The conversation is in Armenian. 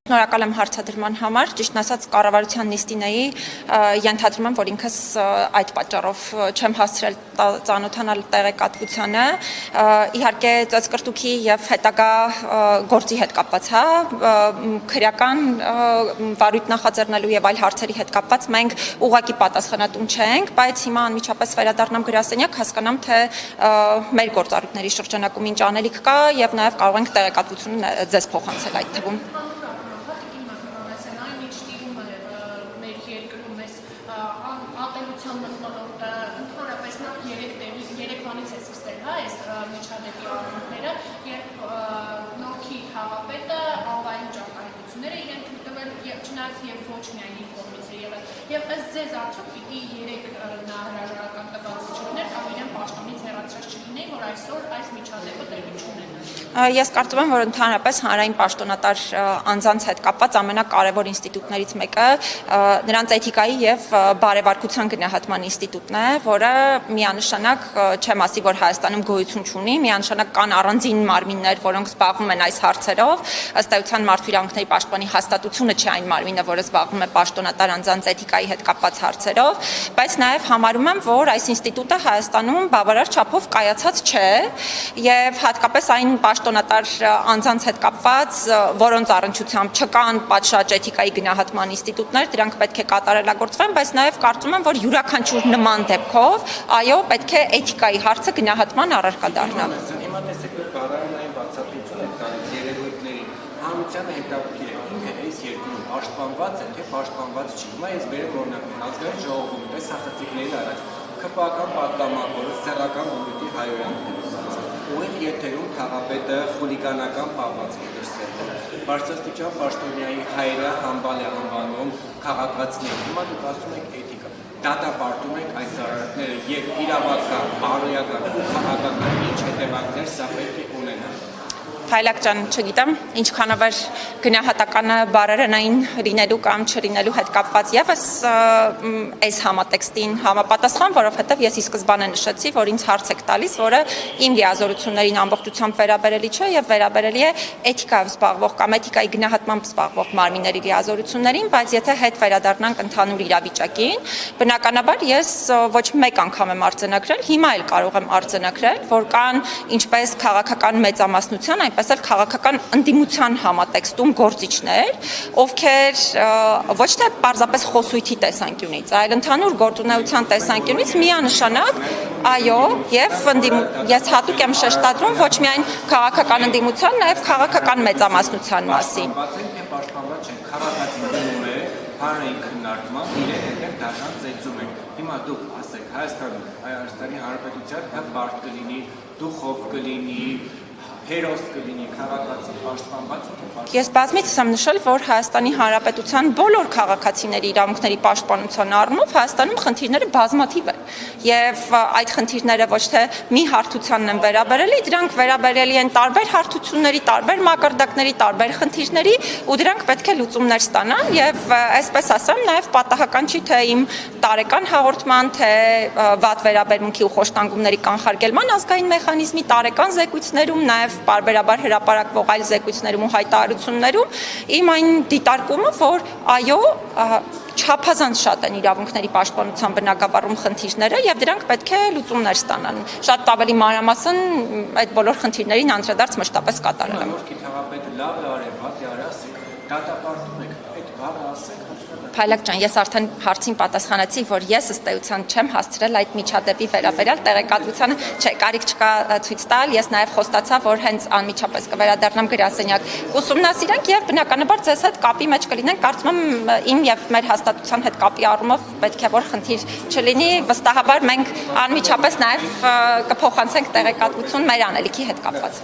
Շնորհակալ եմ հարցադրման համար, ճիշտն ասած կառավարության նիստին էի, ենթադրում եմ, որ ինքս այդ պատճառով չեմ հասցրել ծանոթանալ տեղեկատվությանը, իհարկե ծածկրտուքի եւ հետագա գործի հետ կապված, քրեական վարույթ նախաձեռնելու եւ այլ հարցերի հետ կապված մենք ուղղակի պատասխանատուն չենք, բայց հիմա անմիջապես վերադառնամ գրասենյակ, հասկանամ, թե մեր գործառույթների շրջանակում ինչ անելիք կա եւ նաեւ կարող ենք տեղեկատվություն ձեզ փոխանցել այդ թվում։ Ատելության մթնոլորտը ընդհանրապես երեկվանից է սկսել այս միջադեպի առումները, երբ Նորքի քաղաքապետը անվային ճարտարապետությունները իրեն թույլ տվել չնայած եւ ոչ միայն իր կողմից է եղել։ Եվ ըստ ձեզ արդյոք պիտի երեք նա հրաժարական տված չլիներ կամ իրեն պաշտոնից հեռացրած չլիներ, որ այսօր այս միջադեպը տեղի չունենա։ Ես կարծում եմ, որ ընդհանրապես հանրային պաշտոնատար անձանց հետ կապված ամենակարևոր ինստիտուտներից մեկը նրանց էթիկայի եւ բարեվարկության գնահատման ինստիտուտն է, որը միանշանակ չեմ ասի, որ Հայաստանում գոյություն չունի, միանշանակ կան առանձին մարմիններ, որոնք զբաղվում են այս հարցերով, ըստ էության Մարդու իրավունքների պաշտպանի հաստատությունը չէ այն մարմինը, որը զբաղվում է պաշտոնատար անձանց էթիկայի հետ կապված հարցերով, բայց նաեւ համարում եմ, որ այս ինստիտուտը Հայաստանում բավարար չափով կայացած չէ եւ հատկապես այն պաշտոնատար անձանց հետ կապված, որոնց առնչությամբ չկան պատշաճ էթիկայի գնահատման ինստիտուտներ, դրանք պետք է կատարելագործվեն, բայց նաեւ կարծում եմ, որ յուրաքանչյուր նման դեպքով, այո, պետք է էթիկայի հարցը գնահատման առարկա դառնա։ Հիմա տեսեք, որ բառարանային բացատրություն եք տալիս երևույթների հանրությանը հետաքրքիր է, ինքը այս երկրում պաշտպանված է, թե պաշտպանված չի։ Հիմա ես բերեմ օրինակ ազգային ժողովում, տեսախցիկների առաջ ԿՊԱ-կան պատգամավորը սեռական բնույթի հայոյանքներ ուղիղ եթերում քաղաքապետը խուլիգանական պահվածք է դրսևորել։ Բարձրաստիճան պաշտոնյայի հայրը համբալ է անվանում քաղաքացիներին։ Հիմա դուք ասում եք էթիկա։ Դատապարտում եք այս արարքները եւ իրավական, բարոյական ու քաղաքական ինչ հետևանքներ սա պետք է ունենա։ Փայլակ ջան, չգիտեմ, ինչքանով էր գնահատականը բարերանային լինելու կամ չլինելու հետ կապված եւս այս համատեքստին համապատասխան, որովհետեւ ես ի սկզբանե նշեցի, որ ինձ հարց եք տալիս, որը իմ լիազորություններին ամբողջությամբ վերաբերելի չէ եւ վերաբերելի է էթիկայով զբաղվող կամ էթիկայի գնահատմամբ զբաղվող մարմինների լիազորություններին, բայց եթե հետ վերադառնանք ընդհանուր իրավիճակին, բնականաբար ես ոչ մեկ անգամ եմ արձանագրել, հիմա էլ կարող եմ արձանագրել, որ կան ինչպես քաղաքական մեծամասնության, այնպես էլ քաղաքական ընդդիմության համատեքստում գործիչներ, ովքեր ոչ թե պարզապես խոսույթի տեսանկյունից, այլ ընդհանուր գործունեության տեսանկյունից միանշանակ, այո, եւ ես հատուկ եմ շեշտադրում ոչ միայն քաղաքական ընդդիմության, նաեւ քաղաքական մեծամասնության մասին։ Պաշտպանված չեն, քաղաքացին դնում է հանրային քննարկման, իրեն հետև դաշան ծեծում են։ Հիմա դուք ասեք, Հայաստանի Հանրապետության բարդ կլինի, դուխով կլինի, հերոս կլինի, քաղաքացի պաշտպանված ու Ես բազմիցս եմ նշել, որ Հայաստանի Հանրապետության բոլոր քաղաքացիների իրավունքների պաշտպանության առումով Հայաստանում խնդիրները բազմաթիվ են եւ այդ խնդիրները ոչ թե մի հարթությանն են վերաբերելի, դրանք վերաբերելի են տարբեր հարթությունների, տարբեր մակարդակների, տարբեր խնդիրների ու դրանք պետք է լուծումներ ստանան եւ այսպես ասեմ, նաեւ պատահական չի թե իմ տարեկան հաղորդման, թե վատ վերաբերմունքի ու խոշտանգումների կանխարգելման ազգային մեխանիզմի տարեկան զեկույցներում, նաեւ բարբերաբար հրապարակվող այլ զեկույցներում ու հայտարարություններում իմ այն դիտարկումը, որ այո, չափազանց շատ են իրավունքների պաշտպանության բնագավառում խնդիրները եւ դրանք պետք է լուծումներ ստանան։ Շատ ավելի մանրամասն այդ բոլոր խնդիրներին անդրադարձ մշտապես կատարել եմ։ Նորքի քաղաքապետը լավ է արել, վատ է արել, ասեք, դատապարտում եք, այդ բառը ասեք։ Փայլակ ջան, ես արդեն հարցին պատասխանեցի, որ ես ըստ էության չեմ հասցրել այդ միջադեպի վերաբերյալ տեղեկատվությանը, չէ, կարիք չկա ցույց տալ, ես նաև խոստացա, որ հենց անմիջապես կվերադառնամ գրասենյակ ուսումնասիրենք եւ բնականաբար ձեզ հետ կապի մեջ կլինենք, կարծում եմ իմ եւ մեր հաստատության հետ կապի առումով պետք է որ խնդիր չլինի, վստահաբար մենք անմիջապես նաև կփոխանցենք տեղեկատվություն մեր անելիքի հետ կապված։